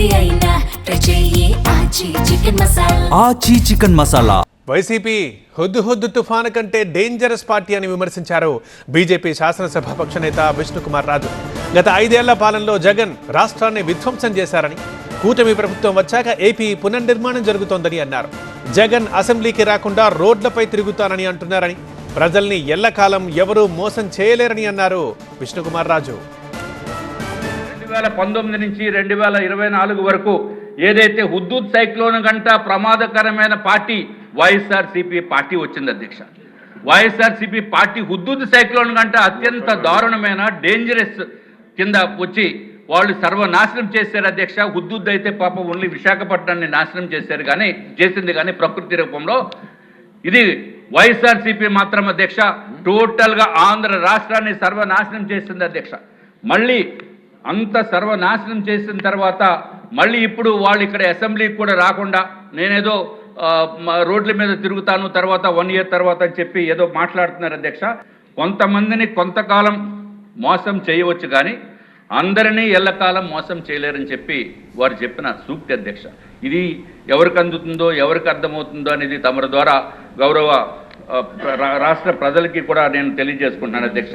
ఏది అయినా ట్రై చెయ్యి ఆచి చికెన్ మసాలా. ఆచి చికెన్ మసాలా. వైసీపీ హుద్దు తుఫాను కంటే డేంజరస్ పార్టీ అని విమర్శించారు బీజేపీ శాసనసభాపక్ష నేత విష్ణుకుమార్ రాజు. గత 5 ఏళ్ల పాలనలో జగన్ రాష్ట్రాన్ని విధ్వంసం చేశారని, కూటమి ప్రభుత్వం వచ్చాక ఏపీ పునర్నిర్మాణం జరుగుతోందని అన్నారు. జగన్ అసెంబ్లీకి రాకుండా రోడ్లపై తిరుగుతానని అంటున్నారని, ప్రజల్ని ఎల్లకాలం ఎవరూ మోసం చేయలేరని అన్నారు విష్ణుకుమార్ రాజు. 2019 నుంచి 2024 వరకు ఏదైతే హుద్దూద్ సైక్లోన్ గంట ప్రమాదకరమైన పార్టీ వైఎస్ఆర్సీపీ పార్టీ వచ్చింది అధ్యక్ష. వైఎస్ఆర్సీపీ పార్టీ హుద్దూద్ సైక్లోన్ గంట అత్యంత దారుణమైన డేంజరస్ కింద వచ్చి వాళ్ళు సర్వనాశనం చేశారు అధ్యక్ష. హుద్దూద్ అయితే పాపం ఓన్లీ విశాఖపట్నాన్ని నాశనం చేసింది కానీ ప్రకృతి రూపంలో. ఇది వైఎస్ఆర్సీపీ మాత్రం అధ్యక్ష టోటల్గా ఆంధ్ర రాష్ట్రాన్ని సర్వనాశనం చేసింది అధ్యక్ష. మళ్ళీ అంత సర్వనాశనం చేసిన తర్వాత మళ్ళీ ఇప్పుడు వాళ్ళు ఇక్కడ అసెంబ్లీకి కూడా రాకుండా నేనేదో రోడ్ల మీద తిరుగుతాను తర్వాత 1 year తర్వాత అని చెప్పి ఏదో మాట్లాడుతున్నారు అధ్యక్ష. కొంతమందిని కొంతకాలం మోసం చేయవచ్చు కానీ అందరినీ ఎల్లకాలం మోసం చేయలేరని చెప్పి వారు చెప్పిన సూక్తి అధ్యక్ష. ఇది ఎవరికి అందుతుందో ఎవరికి అర్థమవుతుందో అనేది తమరి ద్వారా గౌరవ రాష్ట్ర ప్రజలకి కూడా నేను తెలియజేసుకుంటున్నాను అధ్యక్ష.